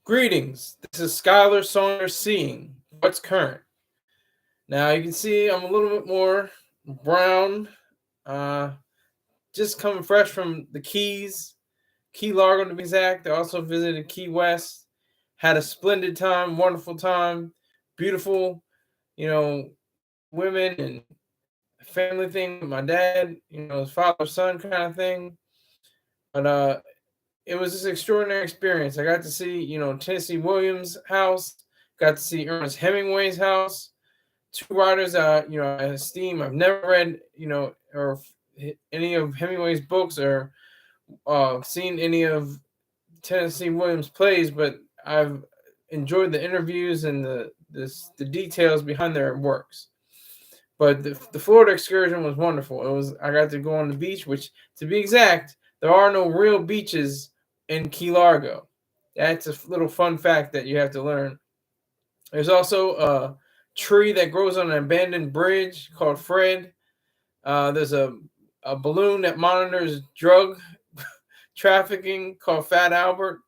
Greetings. This is Skyler Saunders seeing what's current. Now you can see I'm a little bit more brown. Uh, just coming fresh from the Keys, Key Largo to be exact. I also visited Key West. Had a splendid time, wonderful time, beautiful, women and family thing with my dad. His father son kind of thing. But it was just an extraordinary experience. I got to see, Tennessee Williams' house, got to see Ernest Hemingway's house, two writers, I esteem. I've never read, or any of Hemingway's books or seen any of Tennessee Williams' plays, but I've enjoyed the interviews and the details behind their works. But the Florida excursion was wonderful. I got to go on the beach, which, to be exact, there are no real beaches in Key Largo. That's a little fun fact that you have to learn. There's also a tree that grows on an abandoned bridge called Fred. There's a balloon that monitors drug trafficking called Fat Albert.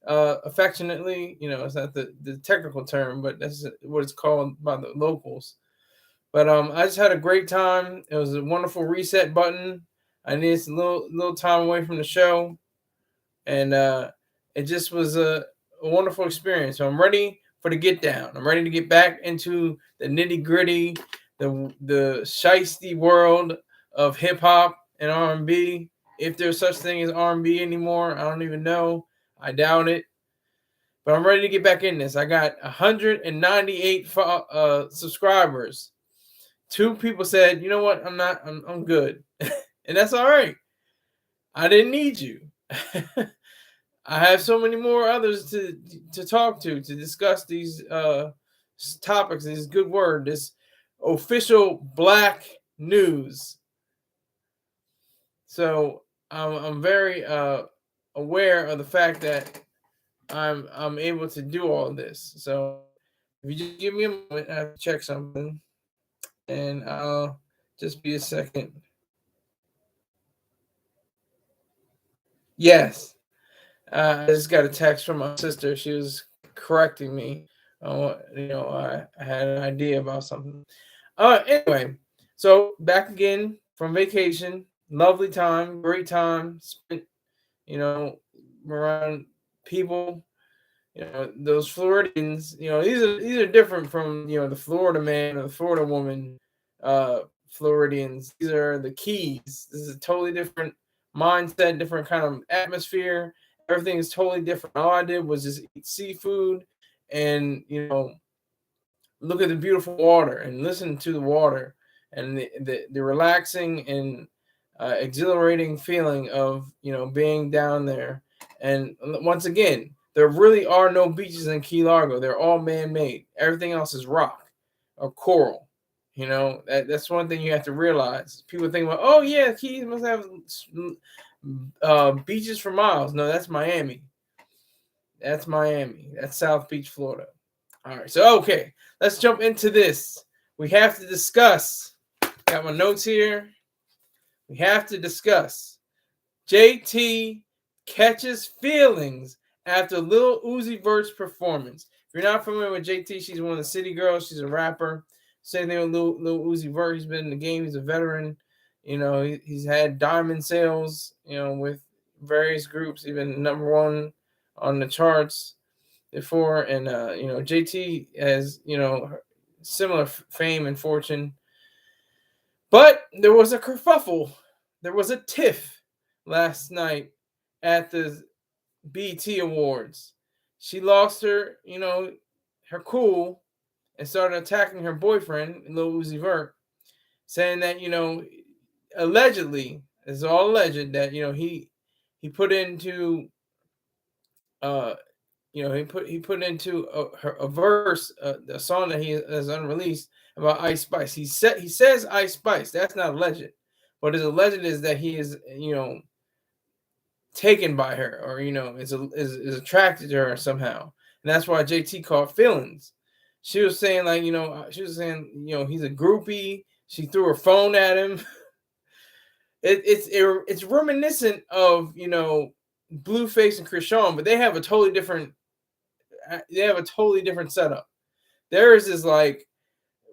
Affectionately, it's not the technical term, but that's what it's called by the locals. But I just had a great time. It was a wonderful reset button. I needed some little time away from the show, and it just was a wonderful experience. So I'm ready for the get down. I'm ready to get back into the nitty gritty, the shiesty world of hip hop and R&B. If there's such thing as R&B anymore, I don't even know. I doubt it. But I'm ready to get back in this. I got 198 subscribers. 2 people said, "You know what? I'm good." And that's all right. I didn't need you. I have so many more others to talk to discuss these topics, this good word, this official black news. So I'm very aware of the fact that I'm able to do all this. So if you just give me a moment, I have to check something, and I'll just be a second. Yes. I just got a text from my sister. She was correcting me. I had an idea about something. Anyway, so back again from vacation. Lovely time, great time spent, around people. Those Floridians. These are different from the Florida man or the Florida woman. Floridians. These are the Keys. This is a totally different mindset, different kind of atmosphere. Everything is totally different. All I did was just eat seafood and, look at the beautiful water and listen to the water and the relaxing and exhilarating feeling of, being down there. And once again, there really are no beaches in Key Largo. They're all man-made. Everything else is rock or coral. That's one thing you have to realize. People think about, oh yeah, Keys must have beaches for miles. No, that's Miami. That's Miami. That's South Beach, Florida. All right, so okay, let's jump into this. We have to discuss. Got my notes here. We have to discuss. JT catches feelings after Lil Uzi Vert's performance. If you're not familiar with JT, she's one of the city girls. She's a rapper. Same thing with Lil Uzi Vert. He's been in the game. He's a veteran. He's had diamond sales, with various groups, even #1 on the charts before. And, JT has, similar fame and fortune. But there was a kerfuffle. There was a tiff last night at the BET Awards. She lost her, her cool and started attacking her boyfriend, Lil Uzi Vert, saying that, allegedly, it's all alleged that, he put into he put into a verse, a song that he has unreleased about Ice Spice. He says Ice Spice. That's not alleged. What is alleged is that he is, taken by her, or is attracted to her somehow, and that's why JT caught feelings. She was saying he's a groupie. She threw her phone at him. It's reminiscent of Blueface and Krishan, but they have a totally different they have a totally different setup. Theirs is like,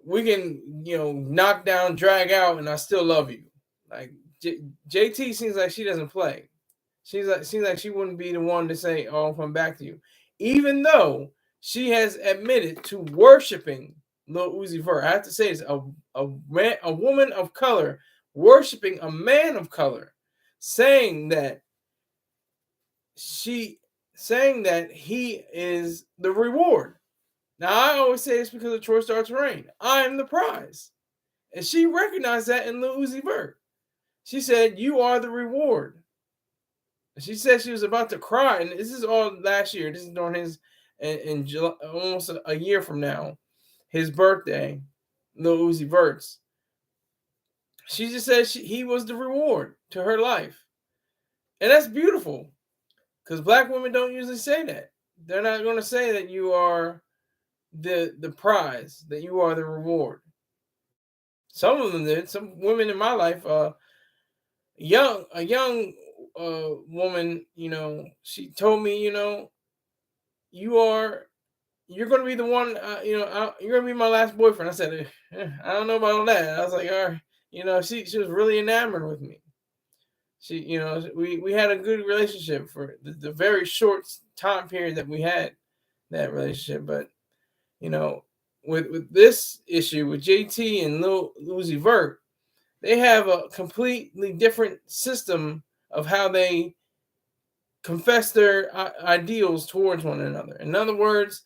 we can, knock down, drag out, and I still love you. Like JT seems like she doesn't play. Seems like she wouldn't be the one to say, "Oh, I'll come back to you," even though she has admitted to worshiping Lil Uzi Vert. I have to say, it's a woman of color worshiping a man of color, saying that he is the reward. Now, I always say this because of Troy Star Terrain. I am the prize. And she recognized that in Lil Uzi Vert. She said, "You are the reward." She said she was about to cry. And this is all last year. This is during his, in July, almost a year from now, his birthday, Lil Uzi Vert's. She just said he was the reward to her life. And that's beautiful. Because black women don't usually say that. They're not going to say that you are the prize, that you are the reward. Some of them did. Some women in my life, a young woman, she told me, you're going to be the one, you're going to be my last boyfriend. I said, I don't know about all that. I was like, all right, she was really enamored with me. She, we had a good relationship for the very short time period that we had that relationship. But, with this issue with JT and Lil Uzi Vert, they have a completely different system of how they confess their ideals towards one another. In other words,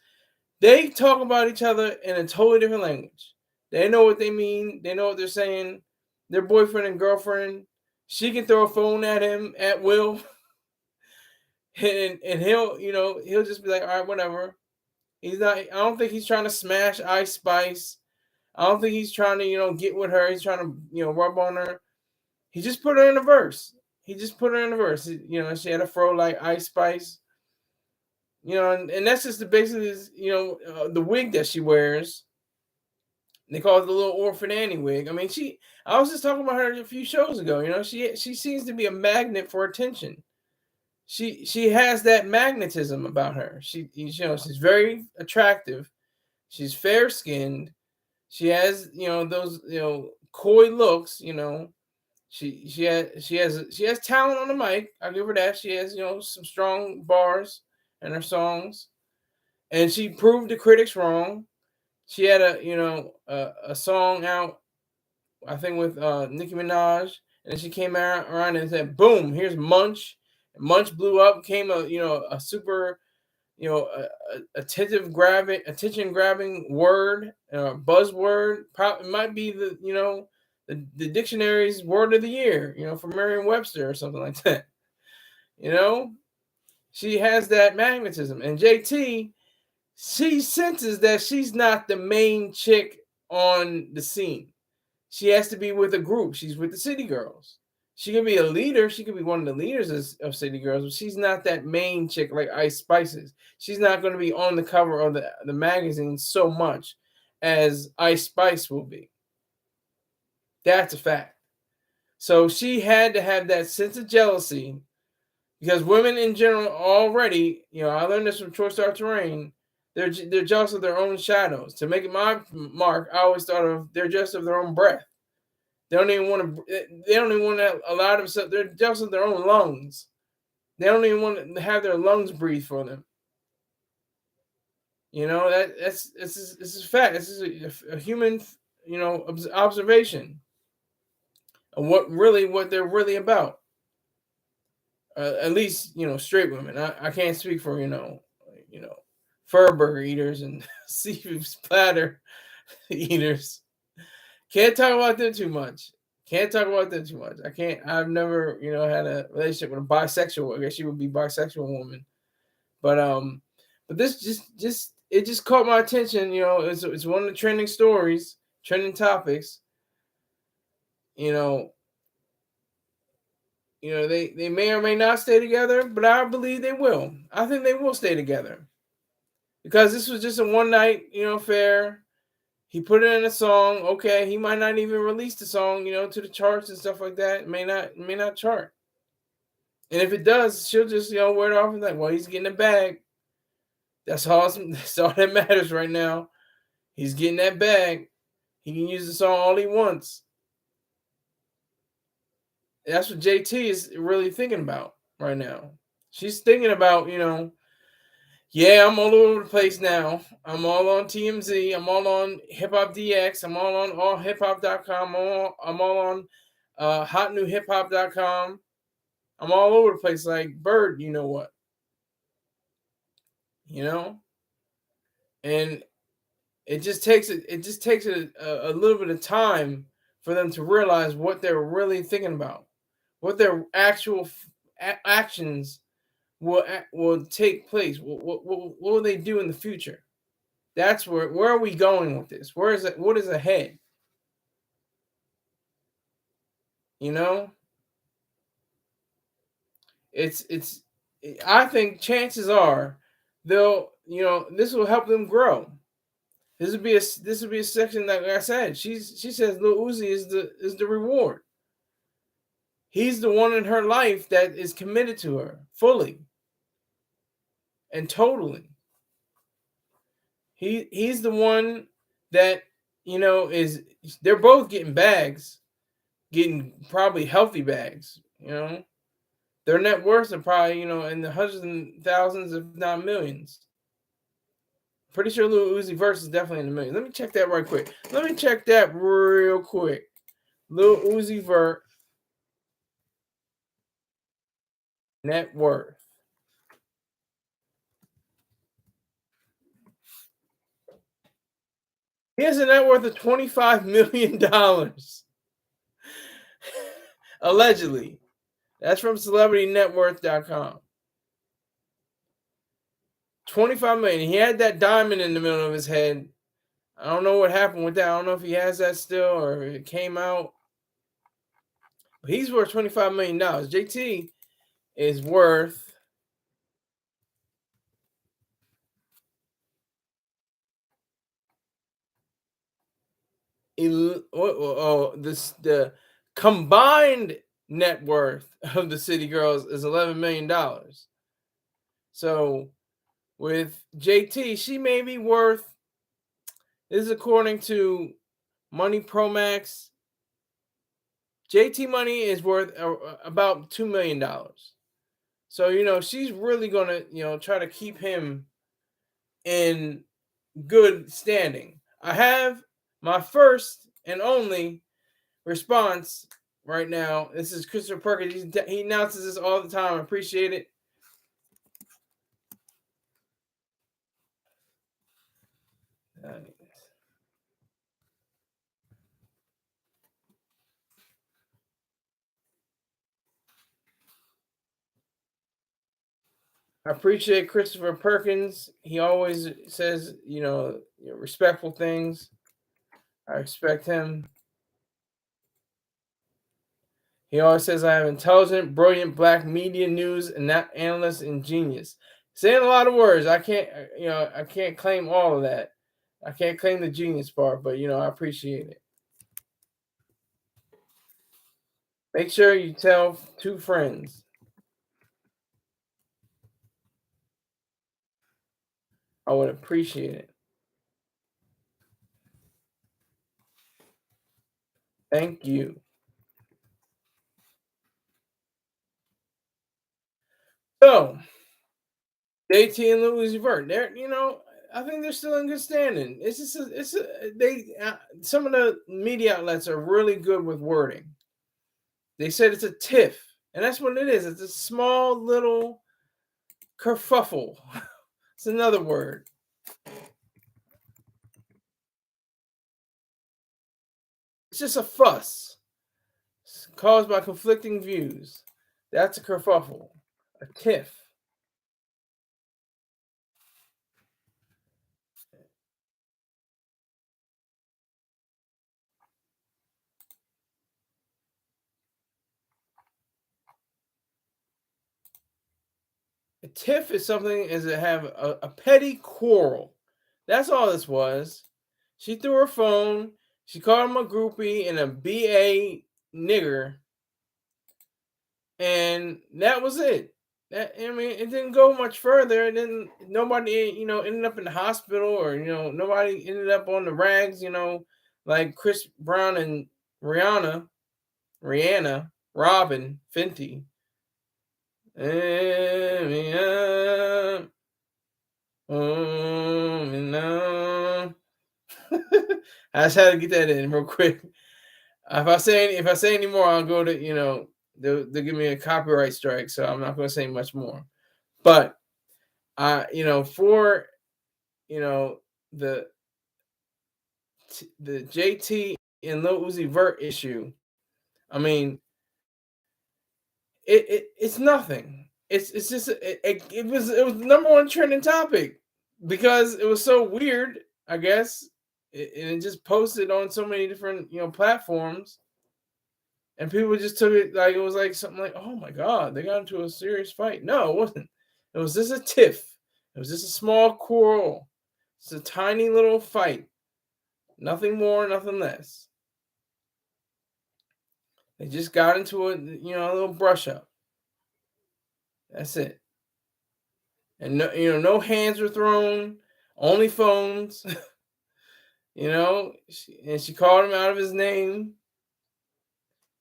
they talk about each other in a totally different language. They know what they mean. They know what they're saying. Their boyfriend and girlfriend. She can throw a phone at him at will. And he'll just be like, all right, whatever. He's not. I don't think he's trying to smash Ice Spice. I don't think he's trying to, get with her. He's trying to, rub on her. He just put her in a verse. She had a fro like Ice Spice. And that's just basically, the wig that she wears. They call it the little Orphan Annie wig. I mean, I was just talking about her a few shows ago. She seems to be a magnet for attention. She has that magnetism about her. She's very attractive. She's fair skinned. She has, those, coy looks. She has talent on the mic. I'll give her that. She has, some strong bars in her songs, and she proved the critics wrong. She had a song out, I think, with Nicki Minaj, and then she came out around and said, "Boom, here's Munch." And Munch blew up, came a super, attention grabbing word, buzzword. It might be the dictionary's word of the year, for Merriam-Webster or something like that. She has that magnetism, and JT, she senses that she's not the main chick on the scene. She has to be with a group. She's with the City Girls. She can be a leader. She could be one of the leaders of City Girls, but she's not that main chick like Ice Spices. She's not going to be on the cover of the magazine so much as Ice Spice will be. That's a fact. So she had to have that sense of jealousy, because women in general already, I learned this from Troy Star Terrain, they're jealous of their own shadows. To make it my mark, I always thought of they're jealous of their own breath. They don't even want to allow themselves. They're jealous of their own lungs. They don't even want to have their lungs breathe for them. This is a fact. This is a human, observation of what they're really about. At least, straight women. I can't speak for, fur burger eaters and seafood splatter eaters. Can't talk about them too much. I can't. I've never, had a relationship with a bisexual. I guess she would be bisexual woman. But this it just caught my attention. It's one of the trending stories, trending topics. They may or may not stay together, but I believe they will. I think they will stay together, because this was just a one night, affair. He put it in a song. Okay, he might not even release the song, to the charts and stuff like that. It may not chart. And if it does, she'll just, wear it off and like, well, he's getting a bag. That's all that matters right now. He's getting that bag. He can use the song all he wants. That's what JT is really thinking about right now. She's thinking about, yeah, I'm all over the place now. I'm all on TMZ. I'm all on Hip Hop DX. I'm all on allhiphop.com. I'm all on hotnewhiphop.com. I'm all over the place like Bird, you know what? You know? And it just takes a little bit of time for them to realize what they're really thinking about, what their actual actions will take place. What will they do in the future? That's where are we going with this? Where is it? What is ahead? You know, it's. I think chances are they'll this will help them grow. This would be a section that, like I said, she says Lil Uzi is the reward. He's the one in her life that is committed to her fully and totally. He's the one that is. They're both getting bags, getting probably healthy bags. Their net worths are probably in the hundreds and thousands, if not millions. Pretty sure Lil Uzi Vert is definitely in the millions. Let me check that right quick. Let me check that real quick. Lil Uzi Vert net worth. He has a net worth of $25 million. Allegedly. That's from celebritynetworth.com. 25 million. He had that diamond in the middle of his head. I don't know what happened with that. I don't know if he has that still or it came out. But he's worth $25 million. JT is worth the combined net worth of the City Girls is $11 million. So with JT, she may be worth, this is according to Money Pro Max, JT Money is worth about $2 million. So, she's really going to, try to keep him in good standing. I have my first and only response right now. This is Christopher Perkins. He announces this all the time. I appreciate it. I appreciate Christopher Perkins. He always says, respectful things. I respect him. He always says I have intelligent, brilliant black media news and that analyst and genius. Saying a lot of words. I can't claim all of that. I can't claim the genius part, but I appreciate it. Make sure you tell 2 friends. I would appreciate it. Thank you. So, JT and Lil Uzi Vert, I think they're still in good standing. It's just some of the media outlets are really good with wording. They said it's a tiff, and that's what it is. It's a small little kerfuffle. It's another word. It's just a fuss caused by conflicting views. That's a kerfuffle, a tiff. A tiff is something is to have a petty quarrel. That's all this was. She threw her phone. She called him a groupie and a BA nigger. And that was it. I mean, it didn't go much further. It didn't. Nobody, ended up in the hospital, or nobody ended up on the rags. Like Chris Brown and Rihanna, Robin, Fenty. I just had to get that in real quick. If I say any more, I'll go to they'll give me a copyright strike, so I'm not going to say much more. But for the the JT and Lil Uzi Vert issue, I mean, it's nothing. It's just it was the number one trending topic because it was so weird. I guess and it just posted on so many different platforms, and people just took it like it was like something like, oh my god, they got into a serious fight. No, it wasn't. It was just a tiff. It was just a small quarrel. It's a tiny little fight. Nothing more, nothing less. They just got into a little brush up. That's it. And no hands were thrown, only phones. And she called him out of his name.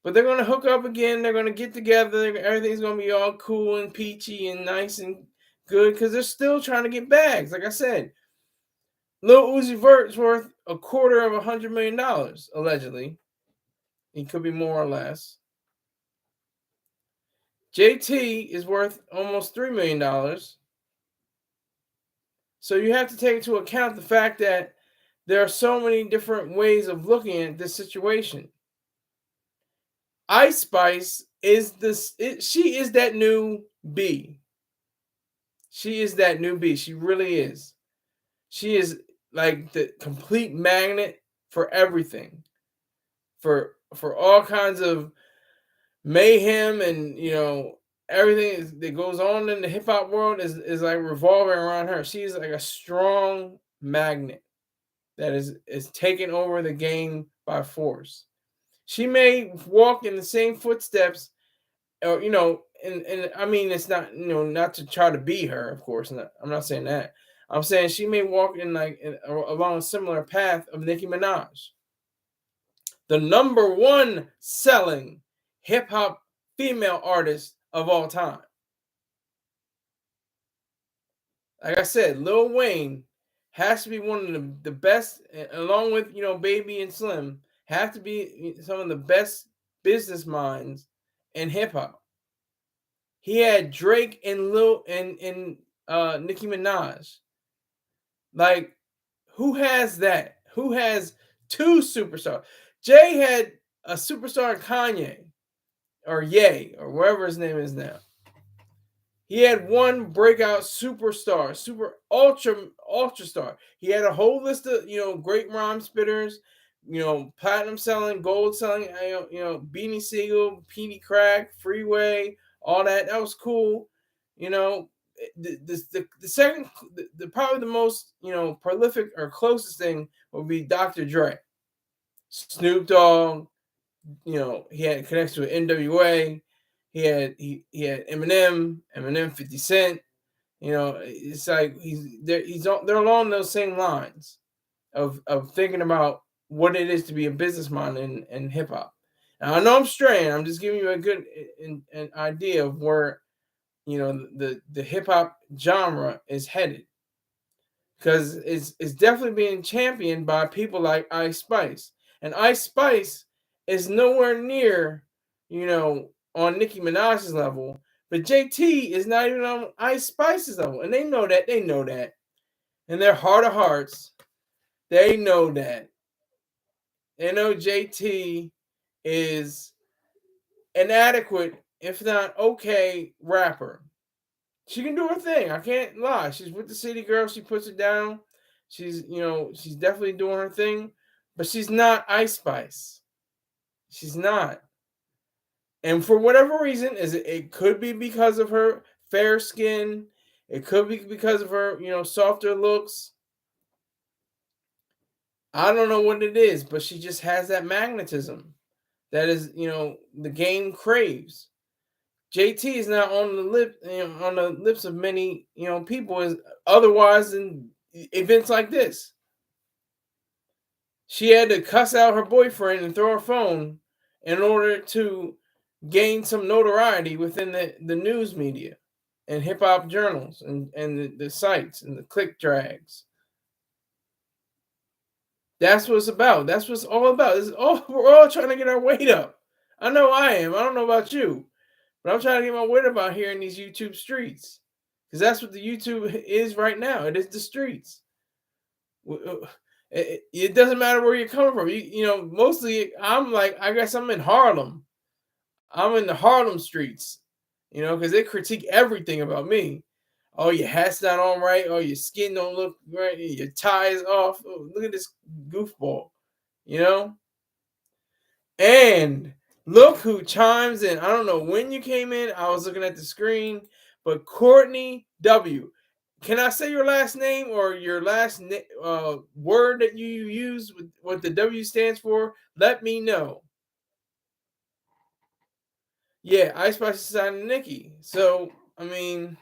But they're gonna hook up again. They're gonna get together. Everything's gonna be all cool and peachy and nice and good because they're still trying to get bags. Like I said, Lil Uzi Vert's worth $250 million allegedly. He could be more or less. JT is worth almost $3 million. So you have to take into account the fact that there are so many different ways of looking at this situation. Ice Spice is she is that new B. She is that new B. She really is. She is like the complete magnet for everything. For all kinds of mayhem and everything that goes on in the hip hop world is like revolving around her. She's like a strong magnet that is taking over the game by force. She may walk in the same footsteps, or and I mean it's not not to try to be her, of course. I'm not saying that. I'm saying she may walk along a similar path of Nicki Minaj, the number one selling hip hop female artist of all time. Like I said, Lil Wayne has to be one of the best, along with Baby and Slim, have to be some of the best business minds in hip hop. He had Drake and Nicki Minaj. Like, who has that? Who has two superstars? Jay had a superstar, Kanye, or Ye, or wherever his name is now. He had one breakout superstar, ultra star. He had a whole list of great rhyme spitters, platinum selling, gold selling, Beanie Siegel, Petey Crack, Freeway, all that. That was cool. The second, probably the most prolific or closest thing would be Dr. Dre. Snoop Dogg. He had connection with NWA. He had Eminem, 50 Cent. It's like they're along those same lines of thinking about what it is to be a businessman in hip hop. Now I know I'm straying. I'm just giving you a good an idea of where the hip hop genre is headed, because it's definitely being championed by people like Ice Spice, and Ice Spice is nowhere near on Nicki Minaj's level, but JT is not even on Ice Spice's level, and they know that. In their heart of hearts, they know that. They know JT is an adequate, if not okay, rapper. She can do her thing. I can't lie. She's with the city girl. She puts it down. She's definitely doing her thing, but she's not Ice Spice. She's not. And for whatever reason, it could be because of her fair skin. It could be because of her, softer looks. I don't know what it is, but she just has that magnetism that is, the game craves. JT is not on the on the lips of many, people as otherwise in events like this. She had to cuss out her boyfriend and throw her phone in order to gain some notoriety within the news media and hip hop journals and the sites and the click drags. That's what it's about. That's what it's all about. We're all trying to get our weight up. I know I am. I don't know about you, but I'm trying to get my weight up out here in these YouTube streets. Because that's what the YouTube is right now. It is the streets. It doesn't matter where you're coming from. Mostly I guess I'm in Harlem. I'm in the Harlem streets, because they critique everything about me. Oh, your hat's not on right. Oh, your skin don't look right. Your tie is off. Oh, look at this goofball, you know? And look who chimes in. I don't know when you came in. I was looking at the screen, but Courtney W. Can I say your last name or your last word that you use with what the W stands for? Let me know. Yeah, Ice Spice signed Nikki. So, I mean,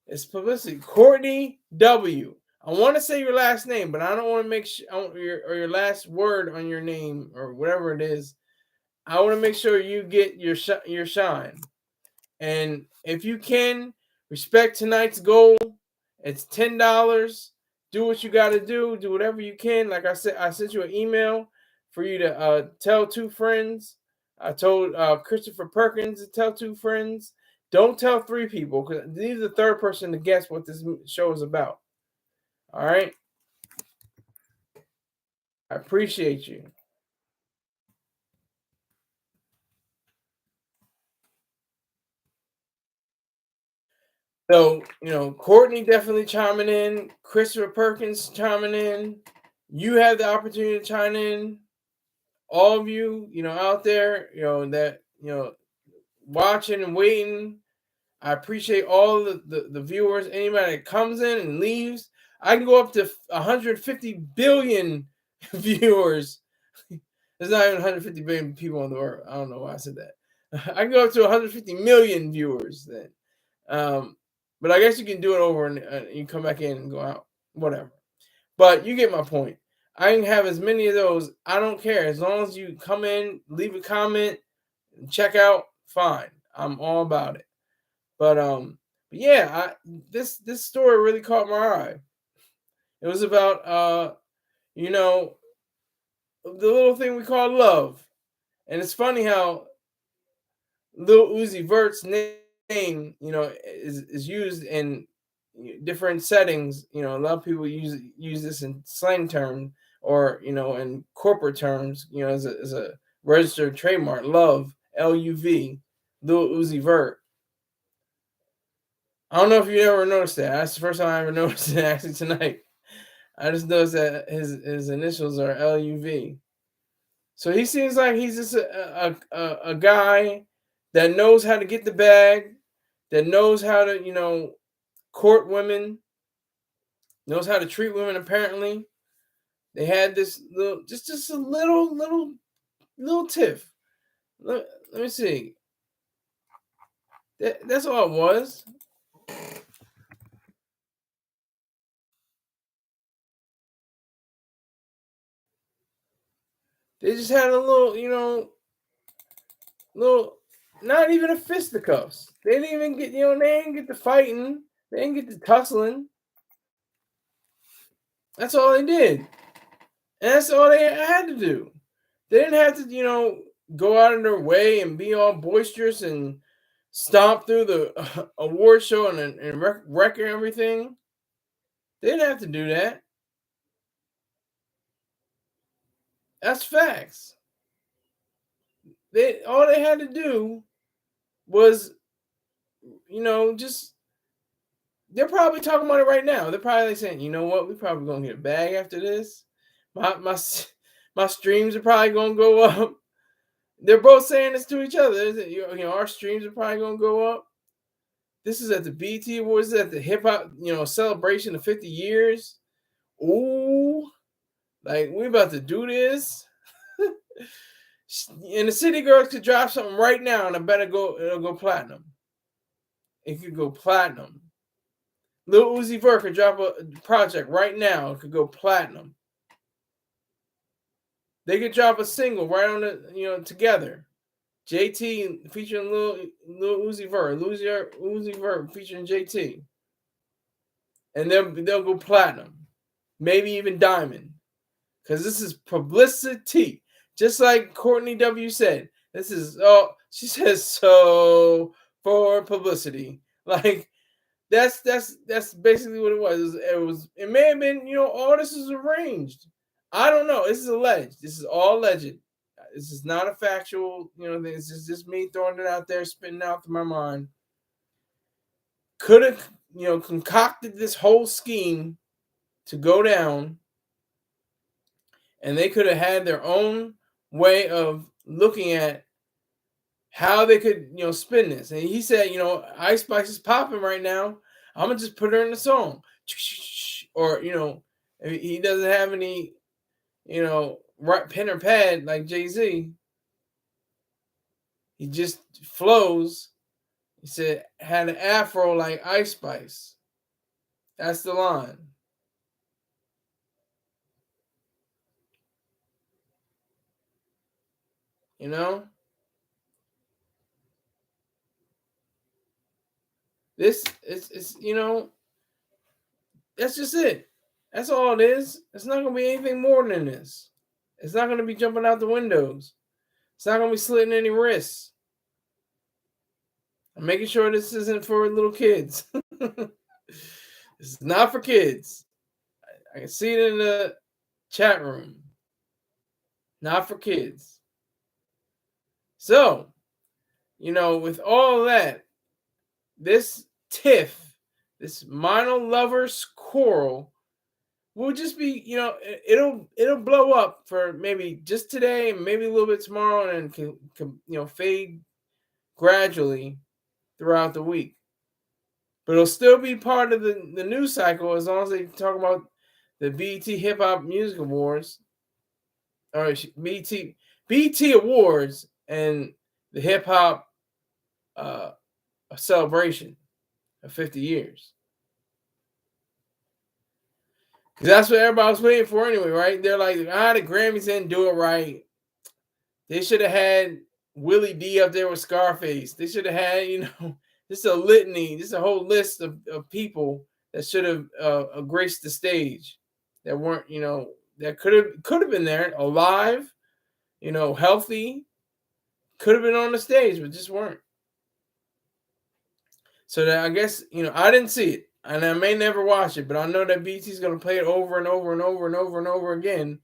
it's publicity. Courtney W. I want to say your last name, but I don't want to make sure your last word on your name or whatever it is. I want to make sure you get your shine. And if you can respect tonight's goal, it's $10. Do what you got to do. Do whatever you can. Like I said, I sent you an email for you to tell 2 friends. I told Christopher Perkins to tell 2 friends. Don't tell 3 people because leave the third person to guess what this show is about. All right. I appreciate you. So, Courtney definitely chiming in. Christopher Perkins chiming in. You have the opportunity to chime in. All of you, out there, that, watching and waiting. I appreciate all the viewers. Anybody that comes in and leaves. I can go up to 150 billion viewers. There's not even 150 billion people in the world. I don't know why I said that. I can go up to 150 million viewers then. But I guess you can do it over and you come back in and go out. Whatever. But you get my point. I can have as many of those. I don't care. As long as you come in, leave a comment, check out, fine. I'm all about it. But yeah, this story really caught my eye. It was about the little thing we call love. And it's funny how Lil Uzi Vert's name, is used in different settings. A lot of people use this in slang terms or in corporate terms. As a registered trademark. Love, LUV, Lil Uzi Vert. I don't know if you ever noticed that. That's the first time I ever noticed it actually tonight. I just noticed that his initials are LUV. So he seems like he's just a guy that knows how to get the bag, that knows how to, court women, knows how to treat women. Apparently, they had this little, just a little tiff. Let me see. That's all it was. They just had a little, little, not even a fisticuffs. They didn't even get, they didn't get the fighting. They didn't get the tussling. That's all they did. And that's all they had to do. They didn't have to, go out of their way and be all boisterous and stomp through the award show and wreck everything. They didn't have to do that. That's facts. All they had to do was, just they're probably talking about it right now. They're probably saying, you know what, we probably gonna get a bag after this. My streams are probably gonna go up. They're both saying this to each other. Our streams are probably gonna go up. This is at the BT Awards, this is at the hip hop, celebration of 50 years. Ooh, like we about to do this. And the City Girls could drop something right now, and I bet it'll go platinum. It could go platinum. Lil Uzi Vert could drop a project right now. It could go platinum. They could drop a single right on the together. JT featuring Lil Uzi Vert, Uzi Vert featuring JT, and they'll go platinum, maybe even diamond, because this is publicity. Just like Courtney W said, this is she says so for publicity. Like that's basically what it was. It may have been all this is arranged. I don't know. This is alleged. This is all alleged. This is not a factual, this is just me throwing it out there, spitting out through my mind. Could have, concocted this whole scheme to go down, and they could have had their own way of looking at how they could, spin this. And he said, Ice Spice is popping right now. I'm gonna just put her in the song, or he doesn't have any, right pen or pad like Jay-Z. He just flows. He said, had an afro like Ice Spice. That's the line. This is that's just it. That's all it is. It's not going to be anything more than this. It's not going to be jumping out the windows. It's not going to be slitting any wrists. I'm making sure this isn't for little kids. This is not for kids. I can see it in the chat room. Not for kids. So, with all that, this tiff, this minor lovers quarrel will just be, it'll blow up for maybe just today and maybe a little bit tomorrow, and can fade gradually throughout the week. But it'll still be part of the news cycle as long as they talk about the BET Hip Hop Music Awards, or BET Awards, and the hip hop celebration of 50 years. Because that's what everybody was waiting for anyway, right? They're like, the Grammys didn't do it right. They should have had Willie D up there with Scarface. They should have had, just a litany, just a whole list of people that should have graced the stage that weren't, that could have been there alive, healthy, could have been on the stage, but just weren't. So that I guess, I didn't see it, and I may never watch it, but I know that BT's going to play it over and over and over and over and over again.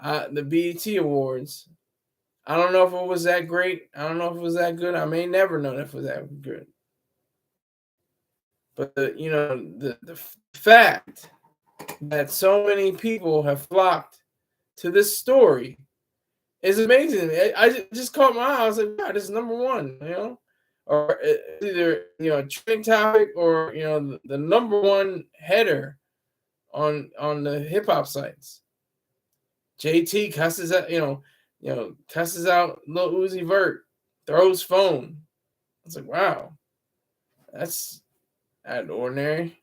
The BET Awards. I don't know if it was that great. I don't know if it was that good. I may never know if it was that good. But the fact that so many people have flocked to this story is amazing. I just caught my eye. I was like, wow, this is number one, or either a trending topic or the number one header on the hip hop sites. JT cusses out, cusses out Lil Uzi Vert, throws phone. I was like, wow, that's out of the ordinary.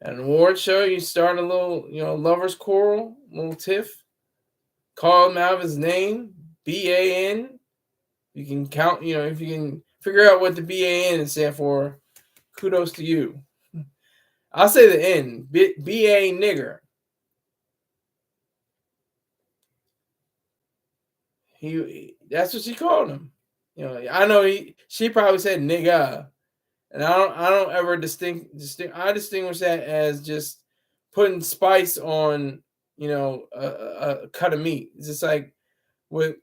At an award show, you start a little, lovers quarrel, little tiff. Call him out of his name, BAN. You can count, if you can figure out what the BAN is stand for, kudos to you. I'll say the N, BA nigger. That's what she called him. I know she probably said nigga, and I don't ever I distinguish that as just putting spice on a cut of meat. It's just like what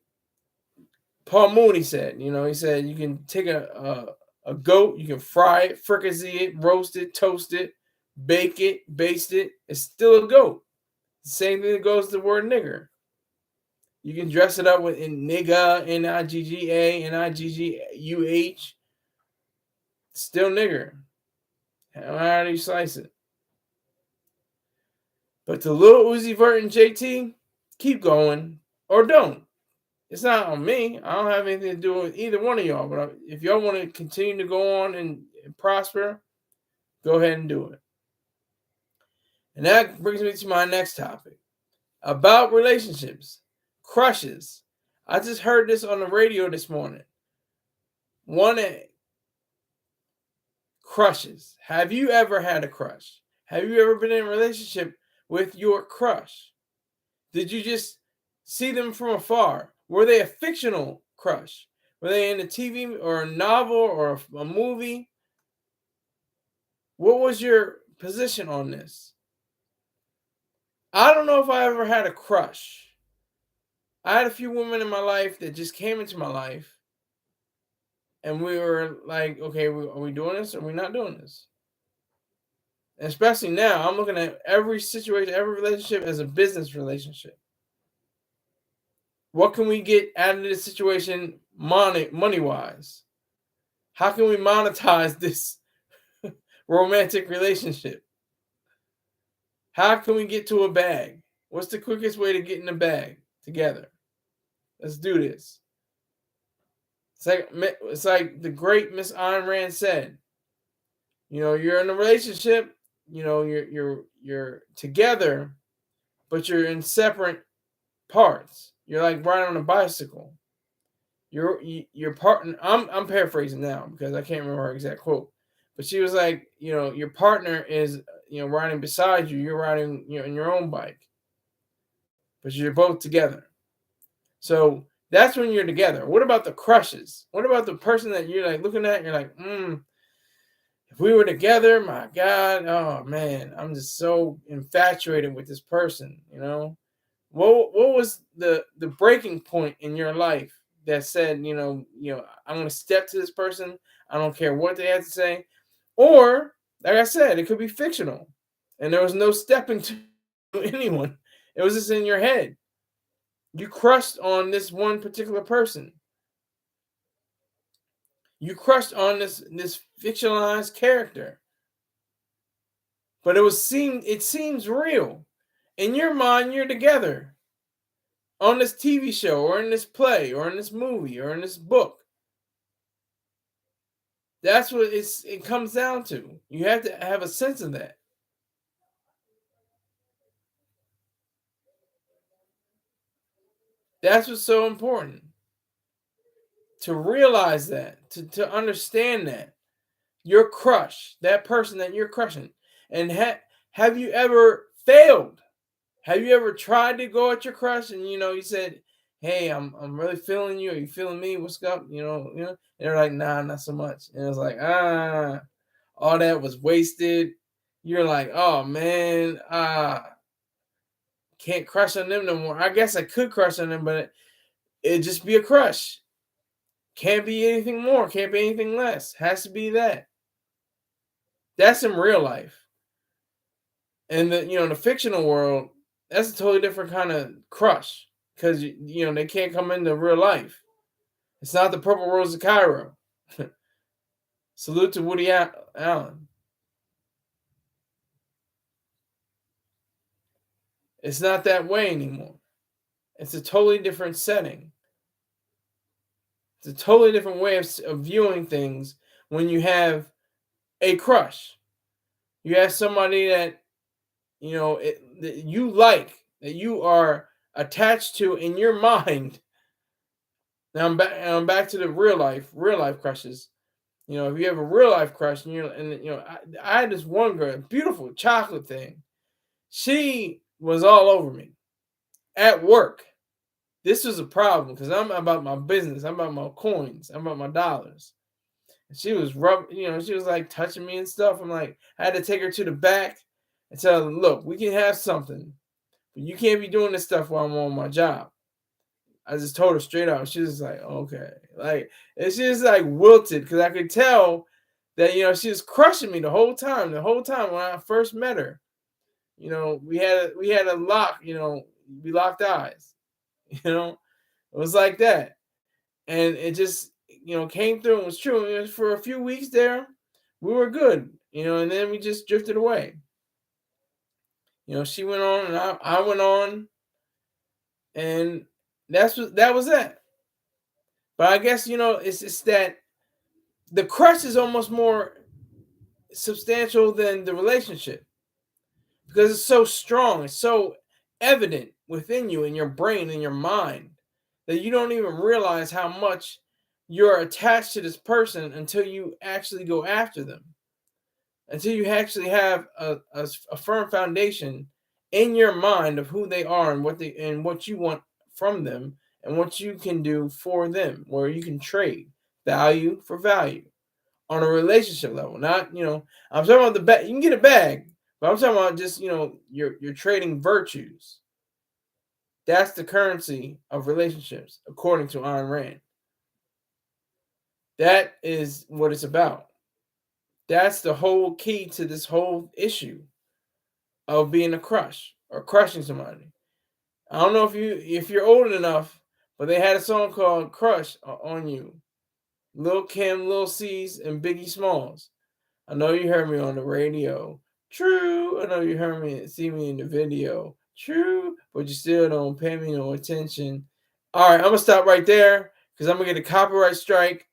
Paul Mooney said. He said you can take a goat, you can fry it, fricassee it, roast it, toast it, bake it, baste it. It's still a goat. The same thing that goes to the word nigger. You can dress it up with nigga, Nigga, Nigguh. Still nigger. How do you slice it? But to Lil Uzi Vert and JT, keep going. or don't. It's not on me. I don't have anything to do with either one of y'all. But if y'all want to continue to go on and prosper, go ahead and do it. And that brings me to my next topic about relationships, crushes. I just heard this on the radio this morning. 1A, crushes. Have you ever had a crush? Have you ever been in a relationship with your crush? Did you just see them from afar? Were they a fictional crush? Were they in a TV or a novel or a movie? What was your position on this? I don't know if I ever had a crush. I had a few women in my life that just came into my life, and we were like, okay, are we doing this or are we not doing this? And especially now, I'm looking at every situation, every relationship as a business relationship. What can we get out of this situation money-wise? How can we monetize this romantic relationship? How can we get to a bag? What's the quickest way to get in the bag together? Let's do this. It's like the great Miss Ayn Rand said. You're in a relationship. You're together, but you're in separate parts. You're like riding on a bicycle. Your partner. I'm paraphrasing now because I can't remember her exact quote, but she was like, your partner is riding beside you. You're riding in your own bike, but you're both together. So that's when you're together. What about the crushes? What about the person that you're like looking at? And you're like, if we were together, my God, oh man, I'm just so infatuated with this person. What was the breaking point in your life that said, I'm going to step to this person. I don't care what they have to say. Or, like I said, it could be fictional. And there was no stepping to anyone. It was just in your head. You crushed on this one particular person. You crushed on this fictionalized character. But it seems real. In your mind, you're together. On this TV show, or in this play, or in this movie, or in this book. That's what it comes down to. You have to have a sense of that. That's what's so important. To realize that, to understand that. Your crush, that person that you're crushing. And have you ever failed? Have you ever tried to go at your crush and you said, "Hey, I'm really feeling you. Are you feeling me? What's up?" And they're like, "Nah, not so much." And it's like, all that was wasted. You're like, "Oh man, can't crush on them no more." I guess I could crush on them, but it'd just be a crush. Can't be anything more. Can't be anything less. Has to be that. That's in real life. And the fictional world, that's a totally different kind of crush because they can't come into real life. It's not the Purple Rose of Cairo. Salute to Woody Allen. It's not that way anymore. It's a totally different setting. It's a totally different way of viewing things when you have a crush. You have somebody that that you like, that you are attached to in your mind. Now I'm back to the real life crushes. If you have a real life crush, I had this one girl, beautiful chocolate thing. She was all over me at work. This was a problem because I'm about my business. I'm about my coins. I'm about my dollars. And she was she was like touching me and stuff. I'm like, I had to take her to the back and tell her, "Look, we can have something, but you can't be doing this stuff while I'm on my job." I just told her straight out. She was like, "Okay," and she was like wilted because I could tell that she was crushing me the whole time. The whole time when I first met her, we had a lock. We locked eyes. It was like that, and it just came through and was true. And for a few weeks there, we were good. And then we just drifted away. She went on and I went on, and That was that. But I guess it's that the crush is almost more substantial than the relationship because it's so strong, it's so evident within you, in your brain, in your mind, that you don't even realize how much you're attached to this person until you actually go after them, until you actually have a firm foundation in your mind of who they are and what you want from them and what you can do for them, where you can trade value for value on a relationship level. Not, I'm talking about the bag. You can get a bag, but I'm talking about just, you're trading virtues. That's the currency of relationships, according to Ayn Rand. That is what it's about. That's the whole key to this whole issue of being a crush or crushing somebody. I don't know if you're old enough, but they had a song called "Crush" on You. Lil Kim, Lil C's, and Biggie Smalls. I know you heard me on the radio. True. I know you heard me, see me in the video. True. But you still don't pay me no attention. All right, I'm gonna stop right there because I'm gonna get a copyright strike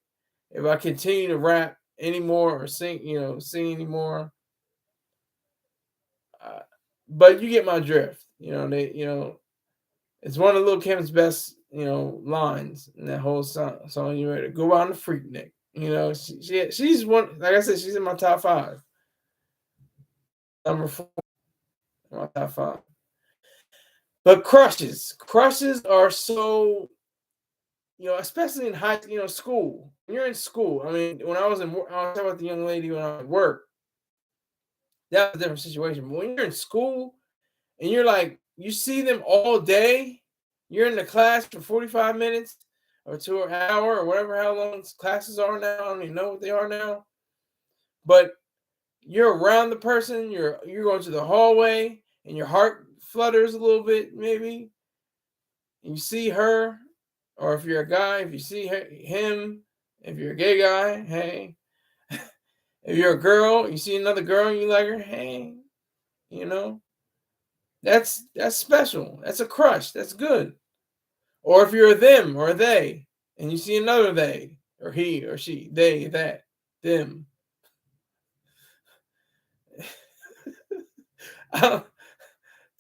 if I continue to rap anymore or sing anymore. But you get my drift. It's one of Lil Kim's best, lines in that whole song. So you ready to go on the Freaknik. She's one. Like I said, she's in my top 5. Number 4 in my top 5. But crushes are so, especially in school. When you're in school, I mean, when I was talking about the young lady when I was at work. That was a different situation. But when you're in school and you're like, you see them all day, you're in the class for 45 minutes or to an hour or whatever, how long classes are now. I don't even know what they are now. But you're around the person, you're going to the hallway, and your heart flutters a little bit, maybe. And you see her, or if you're a guy, if you see him, if you're a gay guy, hey. If you're a girl, you see another girl and you like her, hey, that's special. That's a crush. That's good. Or if you're a them or a they, and you see another they, or he or she, they, that, them.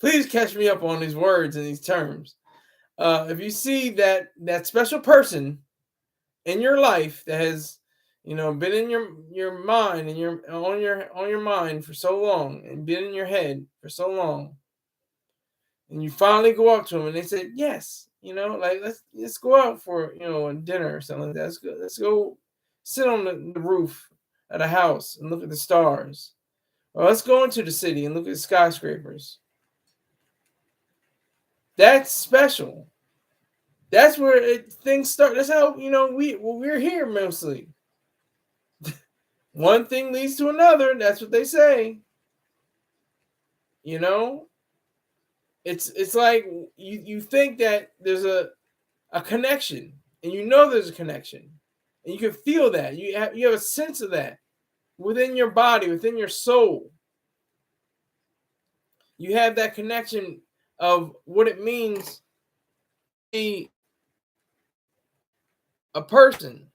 Please catch me up on these words and these terms. If you see that special person in your life that has, been in your mind and on your mind for so long and been in your head for so long, and you finally go up to them and they say yes, like let's go out for a dinner or something like that. Let's go sit on the roof at a house and look at the stars, or let's go into the city and look at the skyscrapers. That's special. That's where things start. That's how we're here mostly. One thing leads to another. That's what they say. It's like you think that there's a connection, and there's a connection, and you can feel that. You have a sense of that within your body, within your soul. You have that connection of what it means to be a person.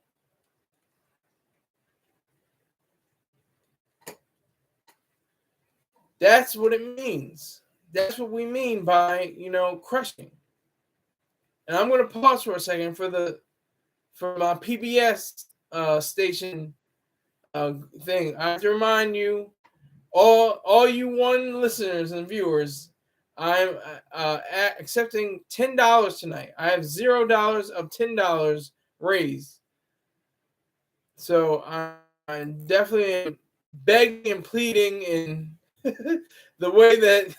That's what it means. That's what we mean by, crushing. And I'm going to pause for a second for my PBS station thing. I have to remind you, all you one listeners and viewers, I'm accepting $10 tonight. I have $0 of $10 raised. So I'm definitely begging and pleading in the way that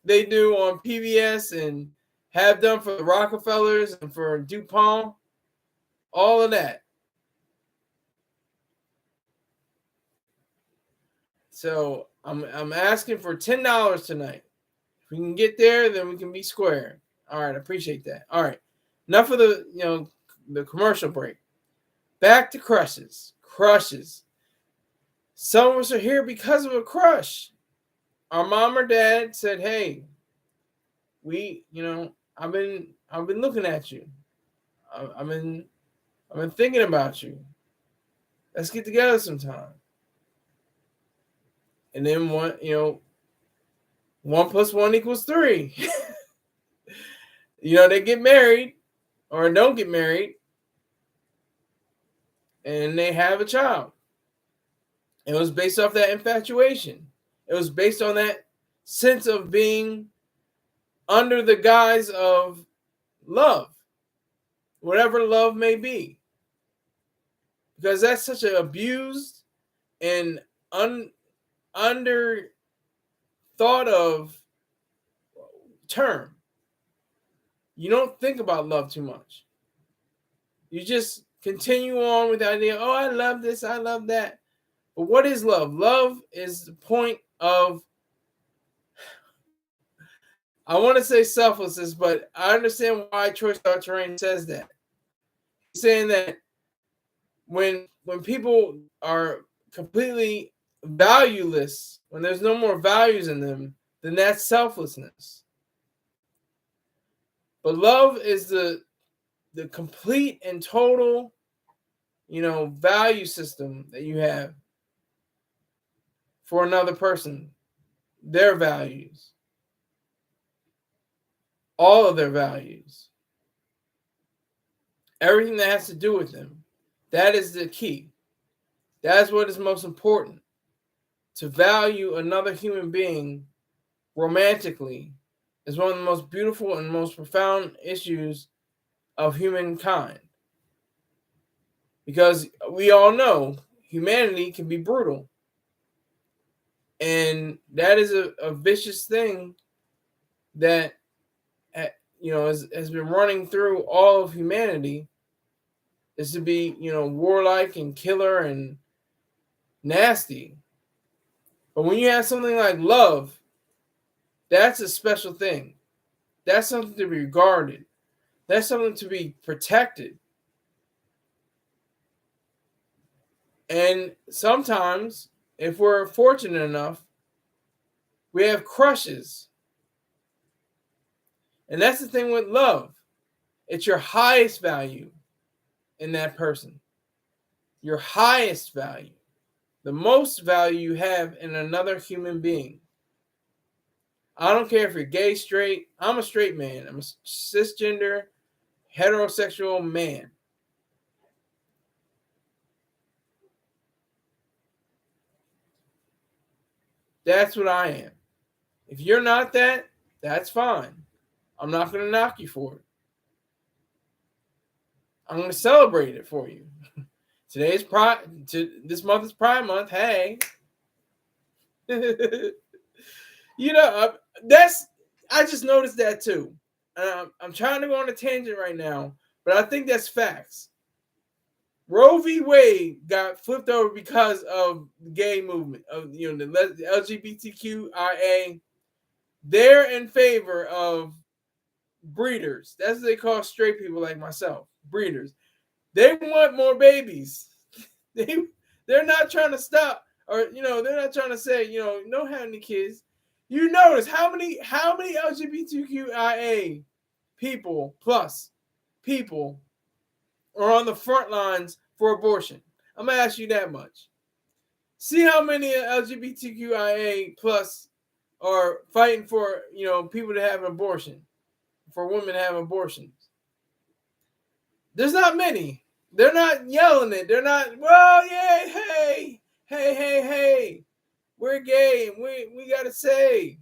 they do on PBS and have done for the Rockefellers and for DuPont, all of that. So I'm asking for $10 tonight. If we can get there, then we can be square. All right, I appreciate that. All right, enough of the commercial break. Back to crushes. Crushes. Some of us are here because of a crush. Our mom or dad said, "Hey, I'm I've been looking at you. I've been thinking about you. Let's get together sometime. And then 1 + 1 = 3. They get married or don't get married, and they have a child. It was based off that infatuation. It was based on that sense of being under the guise of love, whatever love may be. Because that's such an abused and under thought of term. You don't think about love too much. You just continue on with the idea, oh, I love this, I love that. But what is love? Love is the point of, I want to say selflessness, but I understand why Troy Star Terrain says that. He's saying that when people are completely valueless, when there's no more values in them, then that's selflessness. But love is the complete and total, value system that you have for another person, their values, all of their values, everything that has to do with them. That is the key. That's what is most important. To value another human being romantically is one of the most beautiful and most profound issues of humankind. Because we all know humanity can be brutal. And that is a vicious thing that has been running through all of humanity, is to be, warlike and killer and nasty. But when you have something like love, that's a special thing. That's something to be regarded. That's something to be protected. And sometimes, if we're fortunate enough, we have crushes. And that's the thing with love. It's your highest value in that person. Your highest value. The most value you have in another human being. I don't care if you're gay, straight. I'm a straight man. I'm a cisgender, heterosexual man. That's what I am. If you're not that, that's fine. I'm not going to knock you for it. I'm going to celebrate it for you. Today's this month is Pride Month. Hey. I just noticed that too. I'm trying to go on a tangent right now, but I think that's facts. Roe v. Wade got flipped over because of the gay movement, of the LGBTQIA. They're in favor of breeders. That's what they call straight people like myself, breeders. They want more babies. They're not trying to stop, or they're not trying to say, don't have any kids. You notice how many LGBTQIA people are on the front lines for abortion. I'm gonna ask you that much. See how many LGBTQIA plus are fighting for people to have an abortion, for women to have abortions. There's not many. They're not yelling it. They're not, well, yeah, hey, we're gay and we gotta say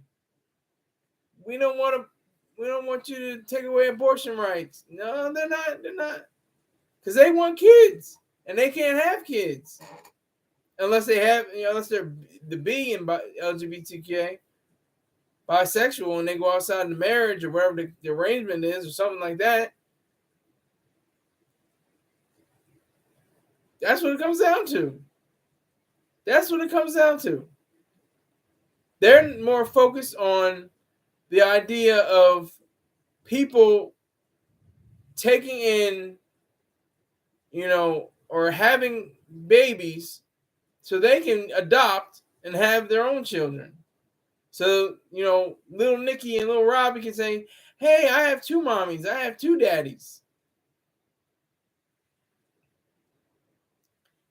we don't want you to take away abortion rights. No, they're not. Because they want kids and they can't have kids unless they're the B in LGBTQA, bisexual, and they go outside the marriage or wherever the arrangement is or something like that. That's what it comes down to. They're more focused on the idea of people taking in, or having babies so they can adopt and have their own children. So, little Nikki and little Robbie can say, Hey, I have two mommies. I have two daddies.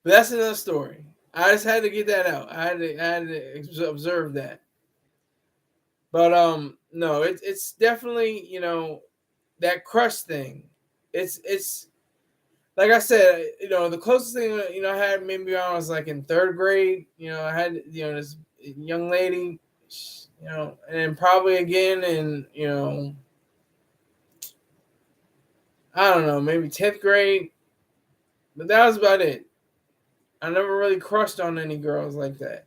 But that's another story. I just had to get that out. I had to observe that. But no, it's definitely, that crush thing. It's like I said, the closest thing I had maybe when I was like in third grade. I had this young lady, and probably again in I don't know, maybe 10th grade. But that was about it. I never really crushed on any girls like that.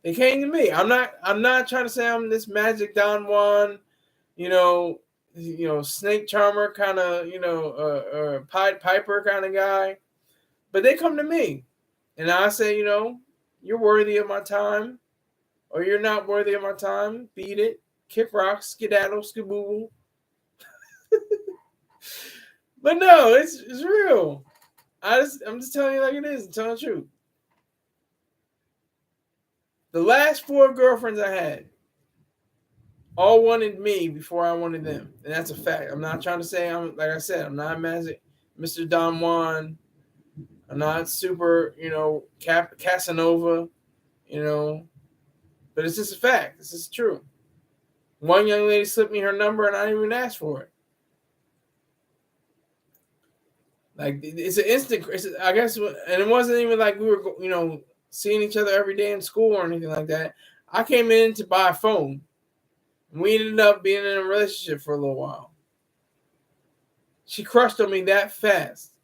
They came to me. I'm not trying to say I'm this magic Don Juan, you know, snake charmer kind of, Pied Piper kind of guy. But they come to me, and I say, you're worthy of my time, or you're not worthy of my time. Beat it, kick rocks, skedaddle, skaboo. But no, it's real. I'm just telling you like it is. I'm telling the truth. The last 4 girlfriends I had all wanted me before I wanted them, and that's a fact. I'm not trying to say like I said, I'm not magic, Mr. Don Juan. I'm not super, Casanova, but it's just a fact. This is true. One young lady slipped me her number, and I didn't even ask for it. Like, it's an instant. I guess, and it wasn't even like we were, seeing each other every day in school or anything like that. I came in to buy a phone. We ended up being in a relationship for a little while. She crushed on me that fast.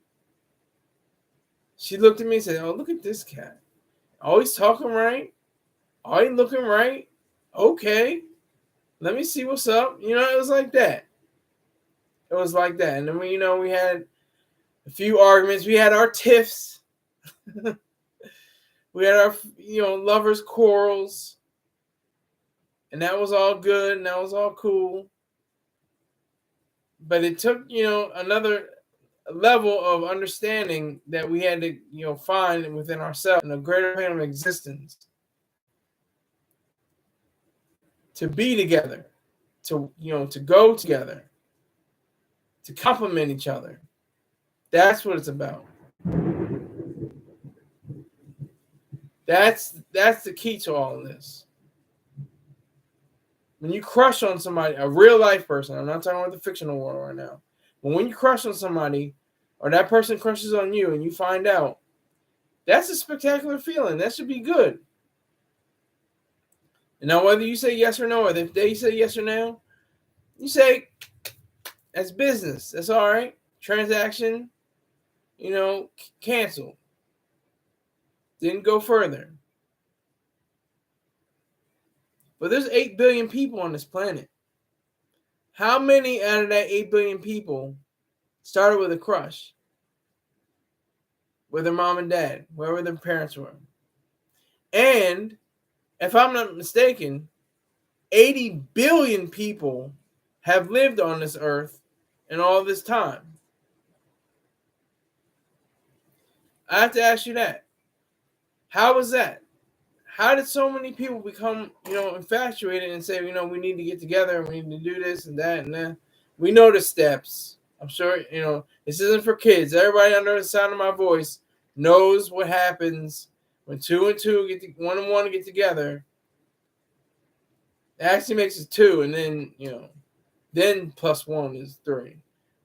She looked at me and said, "Oh, look at this cat. Always talking right. Always looking right. Okay. Let me see what's up." It was like that. It was like that. And then we had a few arguments. We had our tiffs. We had our, lovers' quarrels. And that was all good, and that was all cool. But it took, another level of understanding that we had to, find within ourselves in a greater plane of existence to be together, to go together, to complement each other. That's what it's about. That's the key to all of this. When you crush on somebody, a real life person, I'm not talking about the fictional world right now, but when you crush on somebody, or that person crushes on you, and you find out, that's a spectacular feeling. That should be good. And now, whether you say yes or no, or if they say yes or no, you say, that's business. That's all right. Transaction, cancel. Didn't go further. But there's 8 billion people on this planet. How many out of that 8 billion people started with a crush? With their mom and dad, wherever their parents were. And if I'm not mistaken, 80 billion people have lived on this earth in all this time. I have to ask you that. How was that? How did so many people become, infatuated and say, we need to get together and we need to do this and that and that? We know the steps. I'm sure, this isn't for kids. Everybody under the sound of my voice knows what happens when 2 and 2 1 and 1 get together. It actually makes it 2, and then, then plus 1 is 3.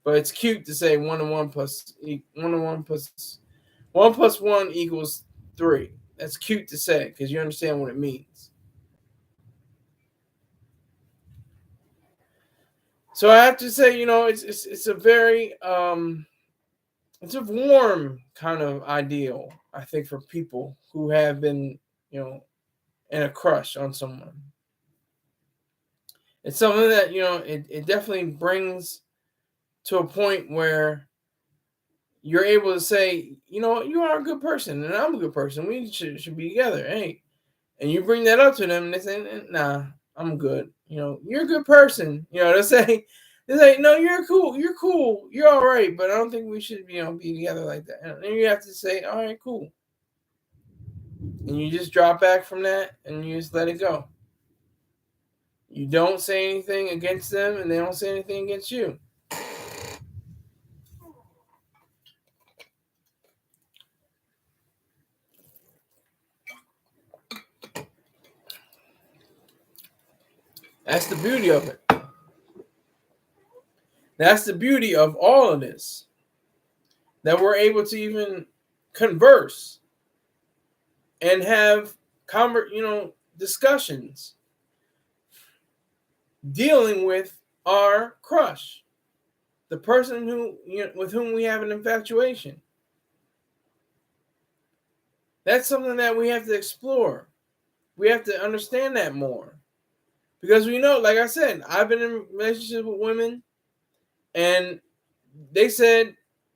But it's cute to say 1 and 1 plus 1 plus 1 equals 3. That's cute to say because you understand what it means. So I have to say, it's a very it's a warm kind of ideal, I think, for people who have been, in a crush on someone. It's something that, it definitely brings to a point where you're able to say, you are a good person and I'm a good person. We should be together. Hey, and you bring that up to them and they say, nah, I'm good. You're a good person. They say, no, you're cool. You're cool. You're all right. But I don't think we should, be together like that. And then you have to say, all right, cool. And you just drop back from that and you just let it go. You don't say anything against them, and they don't say anything against you. That's the beauty of it. That's the beauty of all of this. That we're able to even converse and have discussions dealing with our crush, the person with whom we have an infatuation. That's something that we have to explore. We have to understand that more. Because we know, like I said, I've been in relationships with women, and they said,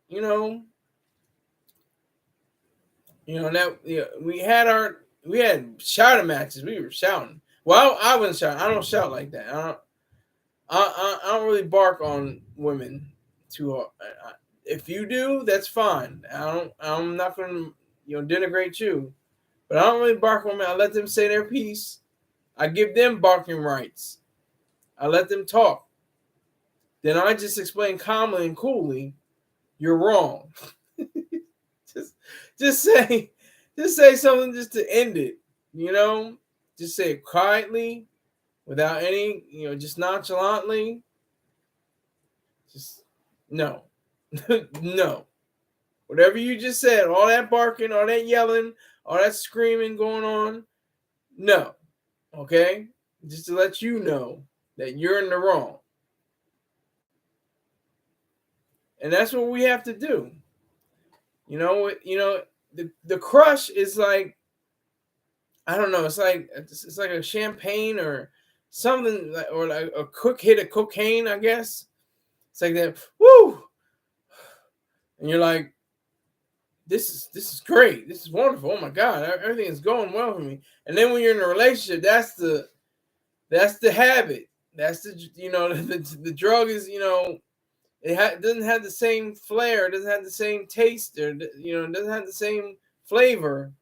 we had shouting matches. We were shouting. Well, I wasn't shouting. I don't shout like that. I don't really bark on women too hard. If you do, that's fine. I'm not going to denigrate you, but I don't really bark on women. I let them say their piece. I give them barking rights. I let them talk. Then I just explain calmly and coolly, you're wrong. just say something just to end it. Just say it quietly, without any, just nonchalantly. Just no. No. Whatever you just said, all that barking, all that yelling, all that screaming going on, no. Okay? Just to let you know that you're in the wrong. And that's what we have to do. The crush is like, I don't know, it's like a champagne or something, or like a quick hit of cocaine, I guess. It's like that, woo! And you're like, this is great. This is wonderful. Oh my God, everything is going well for me. And then when you're in a relationship, that's the habit. That's the drug is, it doesn't have the same flair. It doesn't have the same taste, or it doesn't have the same flavor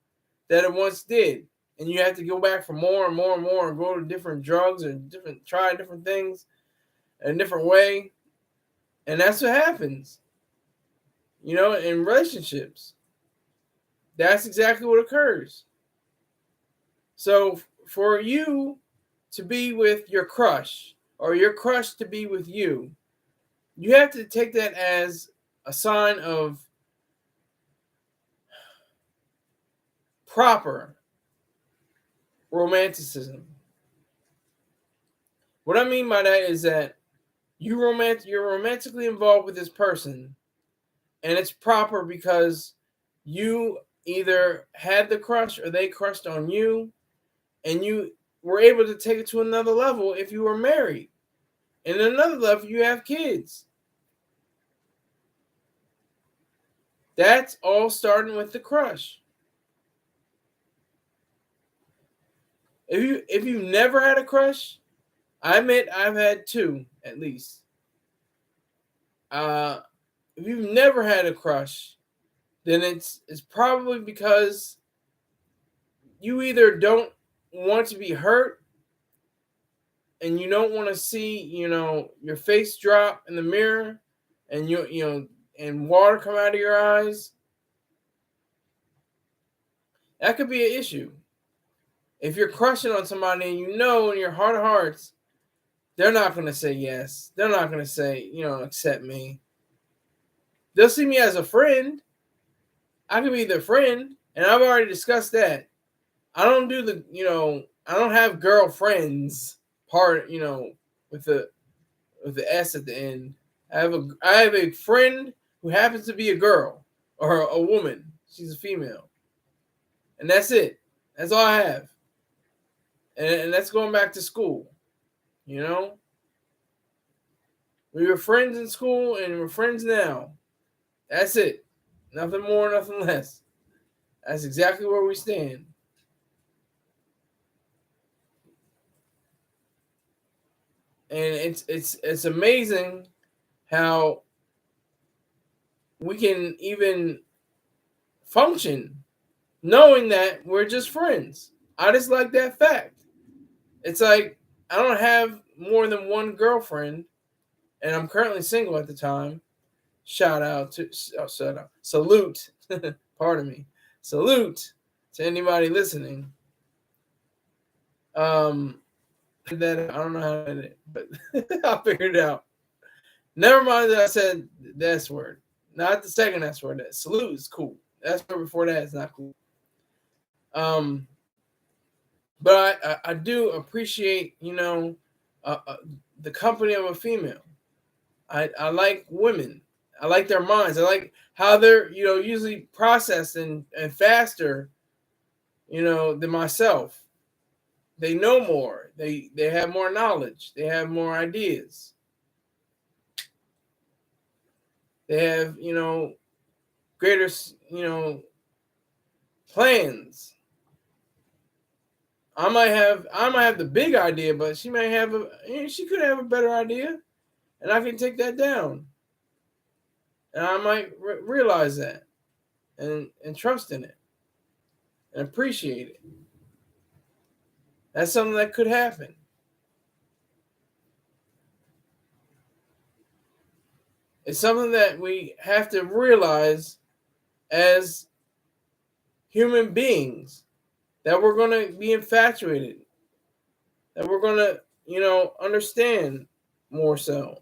that it once did. And you have to go back for more and more and more, and go to different drugs or try different things in a different way. And that's what happens, in relationships. That's exactly what occurs. So for you to be with your crush, or your crush to be with you, you have to take that as a sign of proper romanticism. What I mean by that is that you're romantically involved with this person, and it's proper because you either had the crush or they crushed on you, and you were able to take it to another level if you were married. And another level, you have kids. That's all starting with the crush. If you've never had a crush, I admit I've had two at least. If you've never had a crush, then it's probably because you either don't want to be hurt, and you don't want to see, your face drop in the mirror, and and water come out of your eyes. That could be an issue. If you're crushing on somebody and in your heart of hearts, they're not going to say yes. They're not going to say, accept me. They'll see me as a friend. I can be their friend, and I've already discussed that. I don't do I don't have girlfriends part, with the S at the end. I have a friend who happens to be a girl or a woman. She's a female. And that's it. That's all I have. And that's going back to school. We were friends in school, and we're friends now. That's it. Nothing more, nothing less. That's exactly where we stand. And it's amazing how we can even function knowing that we're just friends. I just like that fact. It's like, I don't have more than one girlfriend, and I'm currently single at the time. Salute. Pardon me. Salute to anybody listening. That I don't know how to edit it, but I figured it out. Never mind that I said the S word. Not the second S word. That salute is cool. S word before that is not cool. But I do appreciate, the company of a female. I like women. I like their minds. I like how they're, usually processed and faster, than myself. They know more. They have more knowledge. They have more ideas. They have, greater, plans. I might have the big idea, but she could have a better idea, and I can take that down. And I might realize that and trust in it and appreciate it. That's something that could happen. It's something that we have to realize as human beings, that we're going to be infatuated, that we're going to, understand more so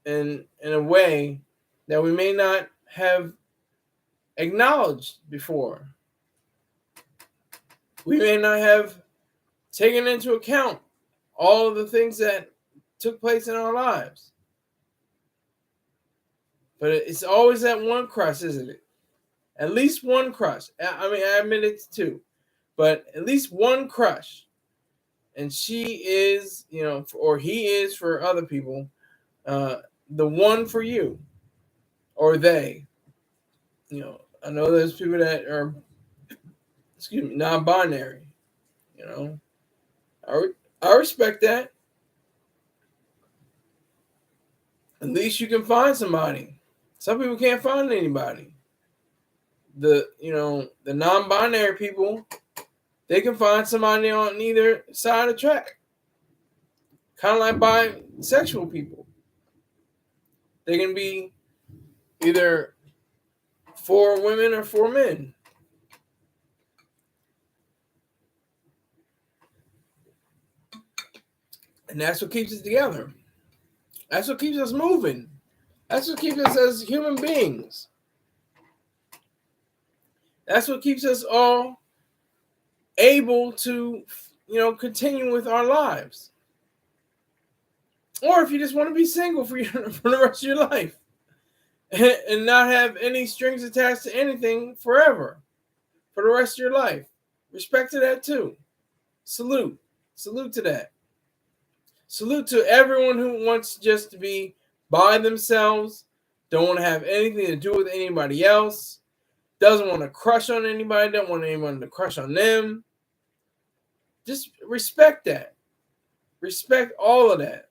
in a way that we may not have acknowledged before. We may not have taken into account all of the things that took place in our lives. But it's always that one crush, isn't it? At least one crush. I mean, I admit it's two, but at least one crush. And she is, or he is for other people, the one for you, or they. I know there's people that are, non-binary. I respect that. At least you can find somebody. Some people can't find anybody. The non-binary people, they can find somebody on either side of the track. Kind of like bisexual people. They can be either for women or for men. And that's what keeps us together. That's what keeps us moving. That's what keeps us as human beings. That's what keeps us all able to, continue with our lives. Or if you just want to be single for the rest of your life and not have any strings attached to anything forever, for the rest of your life. Respect to that too. Salute to that. Salute to everyone who wants just to be by themselves, don't want to have anything to do with anybody else, doesn't want to crush on anybody, don't want anyone to crush on them. Just respect that. Respect all of that.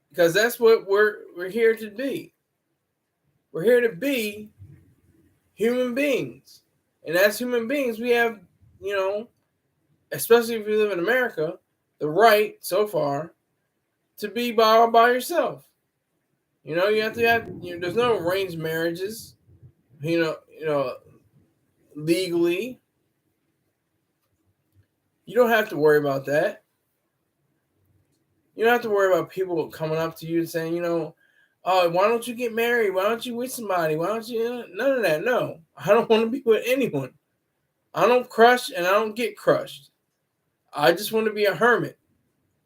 Because that's what we're here to be. We're here to be human beings. And as human beings, we have, especially if you live in America, the right, so far, to be by yourself. You have to have, there's no arranged marriages, legally. You don't have to worry about that. You don't have to worry about people coming up to you and saying, oh, why don't you get married? Why don't you with somebody? Why don't you? None of that. No, I don't want to be with anyone. I don't crush and I don't get crushed. I just want to be a hermit,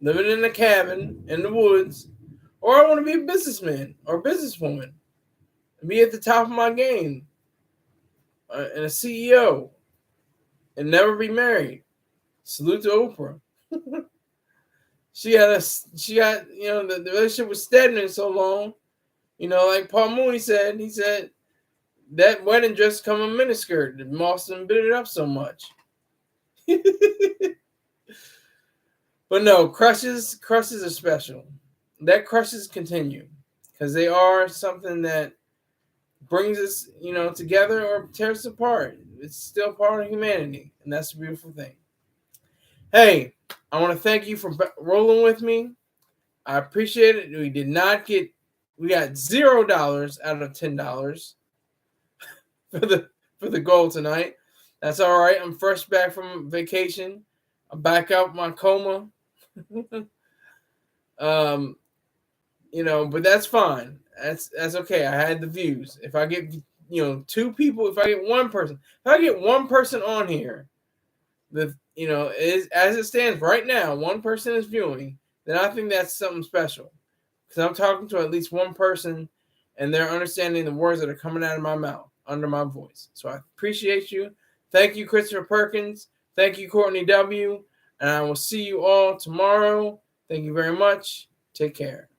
living in a cabin in the woods, or I want to be a businessman or businesswoman and be at the top of my game and a CEO and never be married. Salute to Oprah. She got the relationship was stagnant so long, like Paul Mooney said. He said that wedding dress come a miniskirt. The moss and bit it up so much. But no, crushes are special. That crushes continue because they are something that brings us, together or tears us apart. it's still part of humanity, and that's a beautiful thing. Hey, I want to thank you for rolling with me. I appreciate it. We got $0 out of $10 for the goal tonight. That's all right. I'm fresh back from vacation. I'm back out my coma. But that's fine. That's okay. I had the views. If I get two people, if I get one person on here, as it stands right now, one person is viewing, then I think that's something special. Because I'm talking to at least one person, and they're understanding the words that are coming out of my mouth, under my voice. So I appreciate you. Thank you, Christopher Perkins. Thank you, Courtney W. And I will see you all tomorrow. Thank you very much. Take care.